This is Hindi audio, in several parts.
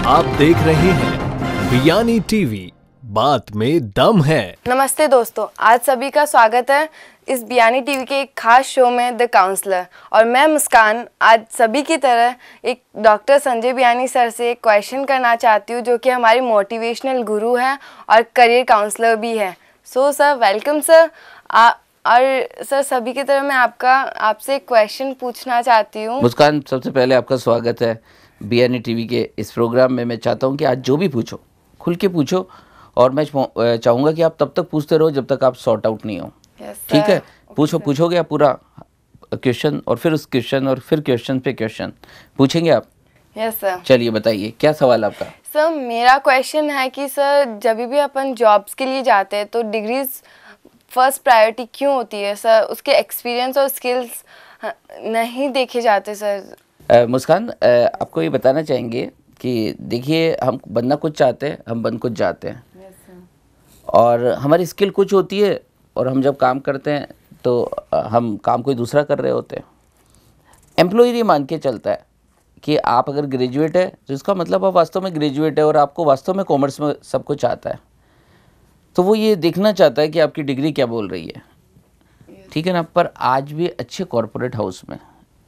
आप देख रहे हैं बियानी टीवी, बात में दम है। नमस्ते दोस्तों, आज सभी का स्वागत है इस बियानी टीवी के एक खास शो में द काउंसलर। और मैं मुस्कान आज सभी की तरह एक डॉक्टर संजय बियानी सर से एक क्वेश्चन करना चाहती हूँ, जो कि हमारी मोटिवेशनल गुरु हैं और करियर काउंसलर भी है। So sir, welcome sir. और सर, सभी की तरह मैं आपसे एक क्वेश्चन पूछना चाहती हूँ। मुस्कान, सबसे पहले आपका स्वागत है बियानी टीवी के इस प्रोग्राम में। मैं चाहता हूं कि आज जो भी पूछो खुल के पूछो, और मैं चाहूँगा कि आप तब तक पूछते रहो जब तक आप सॉर्ट आउट नहीं हो। ठीक है? पूछोगे आप पूरा क्वेश्चन, और फिर उस क्वेश्चन और फिर क्वेश्चन पे क्वेश्चन पूछेंगे आप। Yes sir. चलिए बताइए, क्या सवाल आपका? सर, मेरा क्वेश्चन है कि सर, जब भी अपन जॉब्स के लिए जाते हैं तो डिग्रीज फर्स्ट प्रायोरिटी क्यों होती है सर? उसके एक्सपीरियंस और स्किल्स नहीं देखे जाते सर। मुस्कान, आपको ये बताना चाहेंगे कि देखिए, हम बनना कुछ चाहते हैं, हम बन कुछ जाते हैं। और हमारी स्किल कुछ होती है, और हम जब काम करते हैं तो हम काम कोई दूसरा कर रहे होते हैं। एम्प्लॉयर ये मान के चलता है कि आप अगर ग्रेजुएट है तो इसका मतलब आप वास्तव में ग्रेजुएट है, और आपको वास्तव में कॉमर्स में सब कुछ आता है। तो वो ये देखना चाहता है कि आपकी डिग्री क्या बोल रही है। ठीक है ना? पर आज भी अच्छे कॉरपोरेट हाउस में,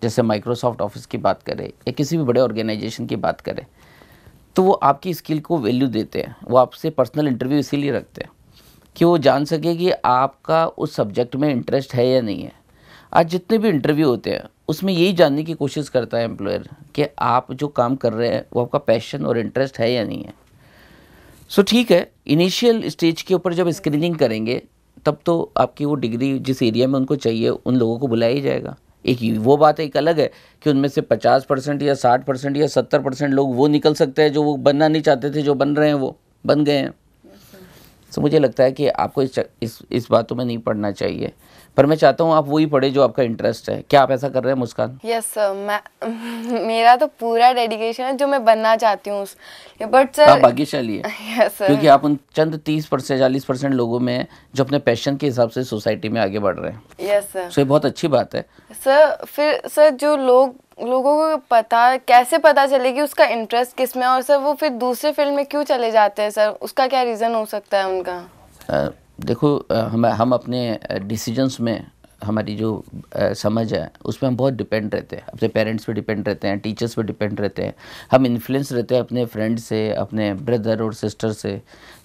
जैसे माइक्रोसॉफ्ट ऑफिस की बात करें या किसी भी बड़े ऑर्गेनाइजेशन की बात करें, तो वो आपकी स्किल को वैल्यू देते हैं। वो आपसे पर्सनल इंटरव्यू इसीलिए रखते हैं कि वो जान सके कि आपका उस सब्जेक्ट में इंटरेस्ट है या नहीं है। आज जितने भी इंटरव्यू होते हैं उसमें यही जानने की कोशिश करता है एम्प्लॉयर कि आप जो काम कर रहे हैं वो आपका पैशन और इंटरेस्ट है या नहीं है। सो ठीक है, इनिशियल स्टेज के ऊपर जब स्क्रीनिंग करेंगे तब तो आपकी वो डिग्री जिस एरिया में उनको चाहिए उन लोगों को बुलाया ही जाएगा। एक वो बात एक अलग है कि उनमें से 50% या 60% या 70% लोग वो निकल सकते हैं जो वो बनना नहीं चाहते थे, जो बन रहे हैं वो बन गए हैं। तो मुझे लगता है कि आपको इस बातों में नहीं पढ़ना चाहिए, पर मैं चाहता हूँ आप वही पढ़े जो आपका इंटरेस्ट है। क्या आप ऐसा कर रहे हैं मुस्कान? यस सर, मेरा तो पूरा डेडिकेशन है जो मैं बनना चाहती हूँ। बट सर, आप भाग्यशाली है। यस सर, क्योंकि आप उन चंद 30% 40% लोगों में जो अपने पैशन के हिसाब से सोसाइटी में आगे बढ़ रहे हैं। Yes sir. सो ये बहुत अच्छी बात है सर। फिर सर, जो लोगों को कैसे पता चले कि उसका इंटरेस्ट किस में, और सर वो फिर दूसरे फील्ड में क्यों चले जाते हैं सर? उसका क्या रीज़न हो सकता है उनका? देखो, हम अपने डिसीजंस में हमारी जो समझ है उसमें हम बहुत डिपेंड रहते हैं। अपने पेरेंट्स पे डिपेंड रहते हैं, टीचर्स पे डिपेंड रहते हैं, हम इन्फ्लुएंस रहते हैं अपने फ्रेंड से, अपने ब्रदर और सिस्टर से।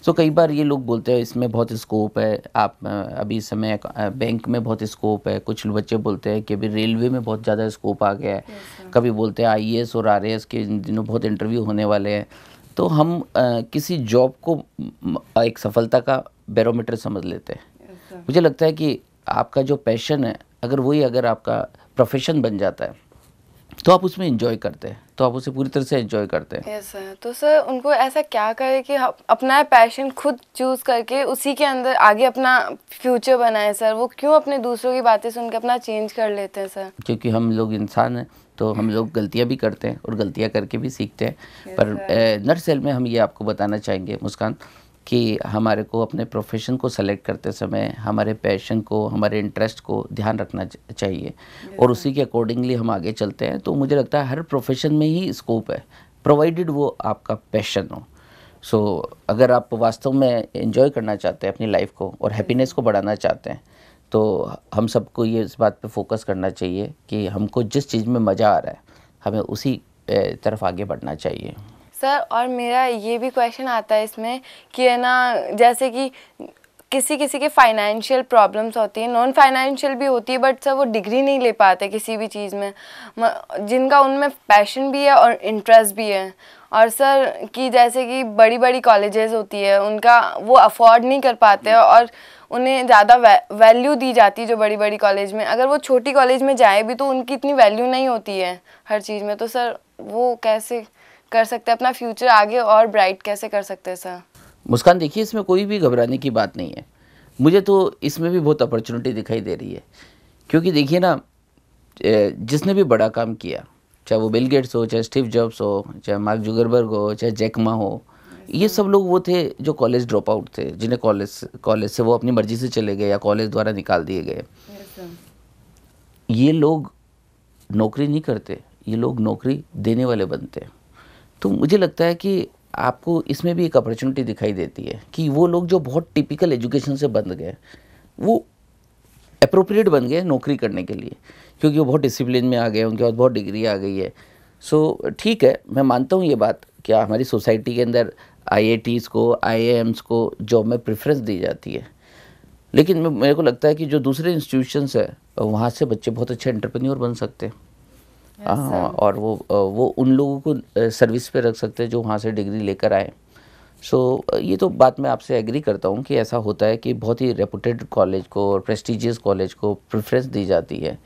तो कई बार ये लोग बोलते हैं इसमें बहुत स्कोप है, आप अभी इस समय बैंक में बहुत स्कोप है। कुछ बच्चे बोलते हैं कि अभी रेलवे में बहुत ज़्यादा स्कोप आ गया है। कभी बोलते हैं IAS और RAS के इन दिनों बहुत इंटरव्यू होने वाले हैं। तो हम किसी जॉब को एक सफलता का बैरोमीटर समझ लेते हैं। मुझे लगता है कि आपका जो पैशन है, अगर आपका प्रोफेशन बन जाता है तो आप उसमें एंजॉय करते हैं, तो आप उसे पूरी तरह से एंजॉय करते हैं। Yes sir. तो सर, उनको ऐसा क्या करे कि अपना पैशन खुद चूज करके उसी के अंदर आगे अपना फ्यूचर बनाए सर? वो क्यों अपने दूसरों की बातें सुन के अपना चेंज कर लेते हैं सर? क्योंकि हम लोग इंसान हैं, तो हम लोग गलतियां भी करते हैं और गलतियां करके भी सीखते हैं। पर नटसेल में हम ये आपको बताना चाहेंगे मुस्कान कि हमारे को अपने प्रोफेशन को सेलेक्ट करते समय हमारे पैशन को, हमारे इंटरेस्ट को ध्यान रखना चाहिए, और उसी के अकॉर्डिंगली हम आगे चलते हैं। तो मुझे लगता है हर प्रोफेशन में ही स्कोप है, प्रोवाइडेड वो आपका पैशन हो। सो अगर आप वास्तव में एंजॉय करना चाहते हैं अपनी लाइफ को और हैप्पीनेस को बढ़ाना चाहते हैं, तो हम सबको ये इस बात पे फोकस करना चाहिए कि हमको जिस चीज़ में मज़ा आ रहा है हमें उसी तरफ आगे बढ़ना चाहिए सर। और मेरा ये भी क्वेश्चन आता है इसमें कि है ना, जैसे कि किसी किसी के फाइनेंशियल प्रॉब्लम्स होती है, नॉन फाइनेंशियल भी होती है, बट सर वो डिग्री नहीं ले पाते किसी भी चीज़ में, जिनका उनमें पैशन भी है और इंटरेस्ट भी है। और सर कि जैसे कि बड़ी बड़ी कॉलेजेस होती है, उनका वो अफोर्ड नहीं कर पाते और उन्हें ज़्यादा वैल्यू दी जाती है जो बड़ी बड़ी कॉलेज में। अगर वो छोटी कॉलेज में जाए भी तो उनकी इतनी वैल्यू नहीं होती है हर चीज़ में। तो सर वो कैसे कर सकते हैं अपना फ्यूचर आगे और ब्राइट कैसे कर सकते हैं सर? मुस्कान, देखिए, इसमें कोई भी घबराने की बात नहीं है। मुझे तो इसमें भी बहुत अपॉर्चुनिटी दिखाई दे रही है, क्योंकि देखिए ना, जिसने भी बड़ा काम किया, चाहे वो बिल गेट्स हो, चाहे स्टीव जॉब्स हो, चाहे मार्क जुगरबर्ग हो, चाहे जैक मा हो, ये सब लोग वो थे जो कॉलेज ड्रॉप आउट थे, जिन्हें कॉलेज से वो अपनी मर्जी से चले गए या कॉलेज द्वारा निकाल दिए गए। ये लोग नौकरी नहीं करते, ये लोग नौकरी देने वाले बनते हैं। तो मुझे लगता है कि आपको इसमें भी एक अपॉर्चुनिटी दिखाई देती है कि वो लोग जो बहुत टिपिकल एजुकेशन से बंध गए, वो अप्रोप्रिएट बन गए नौकरी करने के लिए, क्योंकि वो बहुत डिसिप्लिन में आ गए, उनके पास बहुत डिग्री आ गई है। सो ठीक है, मैं मानता हूँ ये बात, क्या हमारी सोसाइटी के अंदर IITs को, IIMs को जॉब में प्रेफरेंस दी जाती है, लेकिन मेरे को लगता है कि जो दूसरे इंस्टीट्यूशंस है वहाँ से बच्चे बहुत अच्छे एंटरप्रेन्योर बन सकते हैं। और वो उन लोगों को सर्विस पे रख सकते हैं जो वहाँ से डिग्री लेकर आए। सो ये तो बात मैं आपसे एग्री करता हूँ कि ऐसा होता है कि बहुत ही रेपुटेड कॉलेज को और प्रेस्टिजियस कॉलेज को प्रेफरेंस दी जाती है,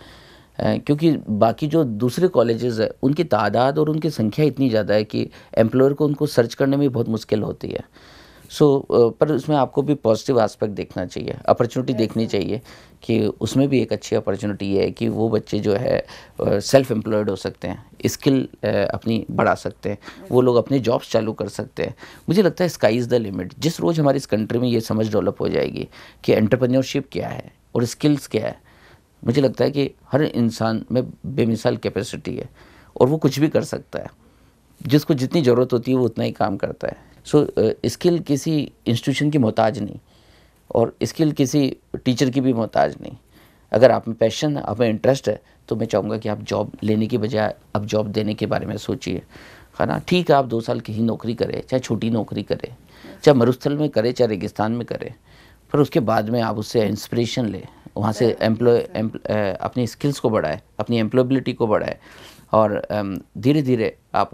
क्योंकि बाकी जो दूसरे कॉलेजेस है उनकी तादाद और उनकी संख्या इतनी ज़्यादा है कि एम्प्लॉयर को उनको सर्च करने में बहुत मुश्किल होती है। पर उसमें आपको भी पॉजिटिव एस्पेक्ट देखना चाहिए, अपॉर्चुनिटी देखनी चाहिए कि उसमें भी एक अच्छी अपॉर्चुनिटी है कि वो बच्चे जो है सेल्फ एम्प्लॉयड हो सकते हैं, स्किल अपनी बढ़ा सकते हैं, वो लोग अपने जॉब्स चालू कर सकते हैं। मुझे लगता है स्काई इज़ द लिमिट। जिस रोज़ हमारी इस कंट्री में ये समझ डेवलप हो जाएगी कि एंटरप्रेन्योरशिप क्या है और स्किल्स क्या है, मुझे लगता है कि हर इंसान में बेमिसाल कैपेसिटी है और वो कुछ भी कर सकता है। जिसको जितनी ज़रूरत होती है वो उतना ही काम करता है। स्किल किसी इंस्टीट्यूशन की मोहताज नहीं और स्किल किसी टीचर की भी मोहताज नहीं। अगर आप में पैशन है, आप में इंटरेस्ट है, तो मैं चाहूँगा कि आप जॉब लेने की बजाय अब जॉब देने के बारे में सोचिए, है ना। ठीक है, आप 2 साल की ही नौकरी करें, चाहे छोटी नौकरी करें, चाहे मरुस्थल में करें, चाहे रेगिस्तान में करें, पर उसके बाद में आप उससे इंस्पिरेशन लें, वहाँ से अपनी स्किल्स को बढ़ाए, अपनी एम्प्लॉयबिलिटी को बढ़ाए और धीरे धीरे आप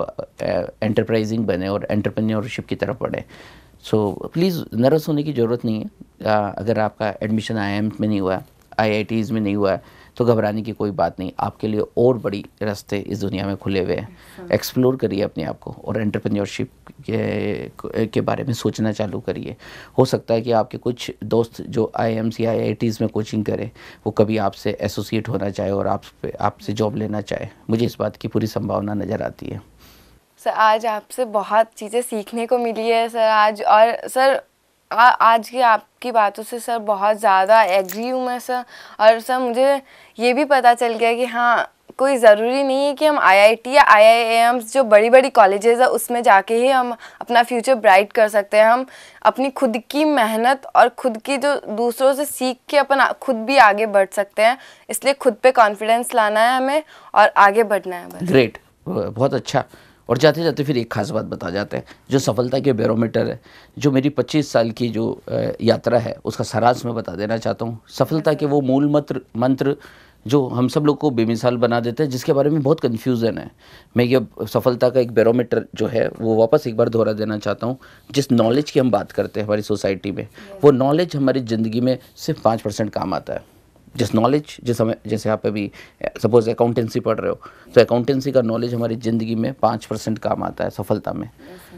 एंटरप्राइजिंग बने और एंटरप्रेन्योरशिप की तरफ बढ़े। सो प्लीज़ नर्वस होने की ज़रूरत नहीं है। अगर आपका एडमिशन IIMs में नहीं हुआ है, IITs में नहीं हुआ है, तो घबराने की कोई बात नहीं। आपके लिए और बड़ी रास्ते इस दुनिया में खुले हुए हैं। एक्सप्लोर करिए अपने आप को और एंटरप्रेन्योरशिप के बारे में सोचना चालू करिए। हो सकता है कि आपके कुछ दोस्त जो IIMs या IITs में कोचिंग करें, वो कभी आपसे एसोसिएट होना चाहे और आपसे जॉब लेना चाहे। मुझे इस बात की पूरी संभावना नज़र आती है। सर, आज आपसे बहुत चीज़ें सीखने को मिली है सर आज। और सर आज की आपकी बातों से सर बहुत ज़्यादा एग्री हूँ मैं सर। और सर मुझे ये भी पता चल गया कि हाँ, कोई ज़रूरी नहीं है कि हम IIT या IIMs जो बड़ी बड़ी कॉलेजेस है उसमें जाके ही हम अपना फ्यूचर ब्राइट कर सकते हैं। हम अपनी खुद की मेहनत और खुद की जो दूसरों से सीख के अपन खुद भी आगे बढ़ सकते हैं। इसलिए खुद पे कॉन्फिडेंस लाना है हमें और आगे बढ़ना है बस। ग्रेट, बहुत अच्छा। और जाते जाते फिर एक खास बात बता जाते हैं, जो सफलता के बैरोमीटर है, जो मेरी 25 साल की जो यात्रा है उसका सारांश मैं बता देना चाहता हूँ। सफलता के वो मूल मंत्र जो हम सब लोग को बेमिसाल बना देते हैं, जिसके बारे में बहुत कन्फ्यूज़न है। मैं ये सफलता का एक बैरोमीटर जो है वो वापस एक बार दोहरा देना चाहता हूँ। जिस नॉलेज की हम बात करते हैं हमारी सोसाइटी में, वो नॉलेज हमारी ज़िंदगी में सिर्फ 5% काम आता है। जिस नॉलेज, जैसे आप अभी सपोज अकाउंटेंसी पढ़ रहे हो, तो अकाउंटेंसी का नॉलेज हमारी ज़िंदगी में 5% काम आता है सफलता में।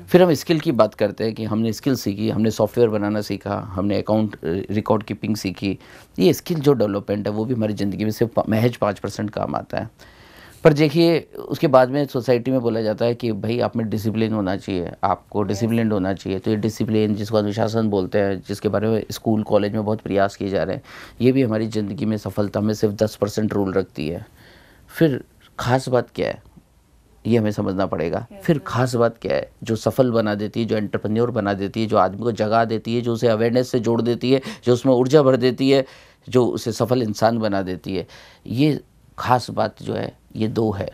फिर हम स्किल की बात करते हैं कि हमने स्किल सीखी, हमने सॉफ्टवेयर बनाना सीखा, हमने अकाउंट रिकॉर्ड कीपिंग सीखी। ये स्किल जो डेवलपमेंट है वो भी हमारी ज़िंदगी में सिर्फ महज 5% काम आता है। पर देखिए, उसके बाद में सोसाइटी में बोला जाता है कि भाई आप में डिसिप्लिन होना चाहिए, आपको डिसिप्लिन होना चाहिए। तो ये डिसिप्लिन, जिसको अनुशासन बोलते हैं, जिसके बारे में स्कूल कॉलेज में बहुत प्रयास किए जा रहे हैं, ये भी हमारी ज़िंदगी में सफलता में सिर्फ 10% रोल रखती है। फिर ख़ास बात क्या है, ये हमें समझना पड़ेगा। फिर ख़ास बात क्या है जो सफल बना देती है, जो एंटरप्रेन्योर बना देती है, जो आदमी को जगा देती है, जो उसे अवेयरनेस से जोड़ देती है, जो उसमें ऊर्जा भर देती है, जो उसे सफल इंसान बना देती है। ये ख़ास बात जो है ये 2 है।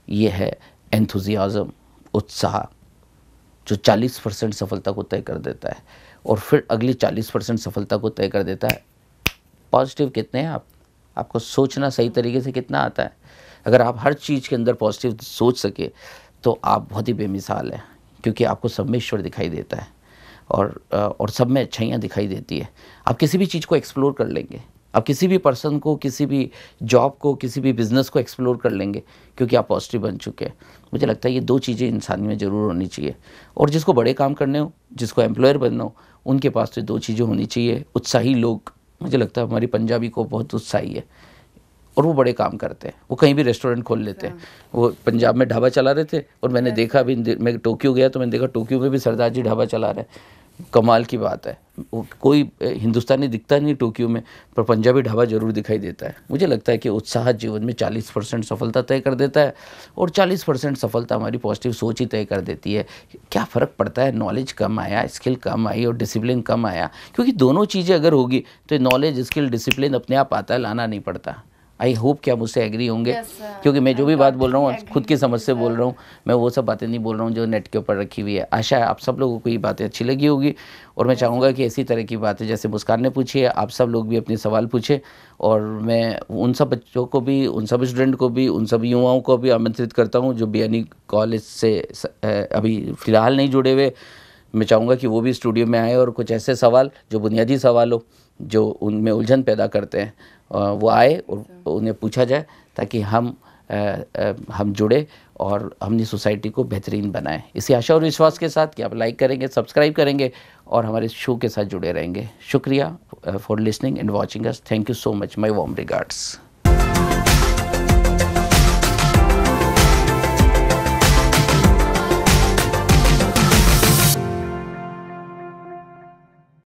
ये है एंथुजियाज़म, उत्साह, जो 40% सफलता को तय कर देता है, और फिर अगली 40% सफलता को तय कर देता है पॉजिटिव कितने हैं आप, आपको सोचना सही तरीके से कितना आता है। अगर आप हर चीज़ के अंदर पॉजिटिव सोच सके तो आप बहुत ही बेमिसाल हैं, क्योंकि आपको सब में ईश्वर दिखाई देता है और सब में अच्छाइयाँ दिखाई देती है। आप किसी भी चीज़ को एक्सप्लोर कर लेंगे, आप किसी भी पर्सन को, किसी भी जॉब को, किसी भी बिज़नेस को एक्सप्लोर कर लेंगे, क्योंकि आप पॉजिटिव बन चुके हैं। मुझे लगता है ये 2 चीज़ें इंसान में ज़रूर होनी चाहिए। और जिसको बड़े काम करने हो, जिसको एम्प्लॉयर बनना हो, उनके पास तो 2 चीज़ें होनी चाहिए। उत्साही लोग, मुझे लगता है हमारी पंजाबी को बहुत उत्साही है और वो बड़े काम करते हैं। वो कहीं भी रेस्टोरेंट खोल लेते हैं। वो पंजाब में ढाबा चला रहे थे और मैंने देखा, अभी मैं टोक्यो गया तो मैंने देखा टोक्यो में भी सरदार जी ढाबा चला रहे हैं। कमाल की बात है। कोई हिंदुस्तानी दिखता नहीं टोक्यो में, पर पंजाबी ढाबा ज़रूर दिखाई देता है। मुझे लगता है कि उत्साह जीवन में 40% सफलता तय कर देता है, और 40% सफलता हमारी पॉजिटिव सोच ही तय कर देती है। क्या फ़र्क पड़ता है नॉलेज कम आया, स्किल कम आई और डिसिप्लिन कम आया, क्योंकि दोनों चीज़ें अगर होगी तो नॉलेज, स्किल, डिसिप्लिन अपने आप आता है, लाना नहीं पड़ता। आई होप कि आप मुझसे एग्री होंगे, क्योंकि मैं जो भी बात बोल रहा हूँ खुद की समझ से बोल रहा हूँ। मैं वो सब बातें नहीं बोल रहा हूँ जो नेट के ऊपर रखी हुई है। आशा है आप सब लोगों को ये बातें अच्छी लगी होगी, और मैं चाहूँगा कि इसी तरह की बातें जैसे मुस्कान ने पूछी है, आप सब लोग भी अपने सवाल पूछे, और मैं उन सब बच्चों को भी, उन सब स्टूडेंट को भी, उन सब युवाओं को भी आमंत्रित करता हूँ जो बियानी कॉलेज से अभी फ़िलहाल नहीं जुड़े हुए। मैं चाहूँगा कि वो भी स्टूडियो में आए और कुछ ऐसे सवाल जो बुनियादी सवाल हो, जो उनमें उलझन पैदा करते हैं, वो आए और उन्हें पूछा जाए, ताकि हम जुड़े और हमने सोसाइटी को बेहतरीन बनाएं। इसी आशा और विश्वास के साथ कि आप लाइक करेंगे, सब्सक्राइब करेंगे और हमारे शो के साथ जुड़े रहेंगे। शुक्रिया for listening and watching us. Thank you so much. My warm regards.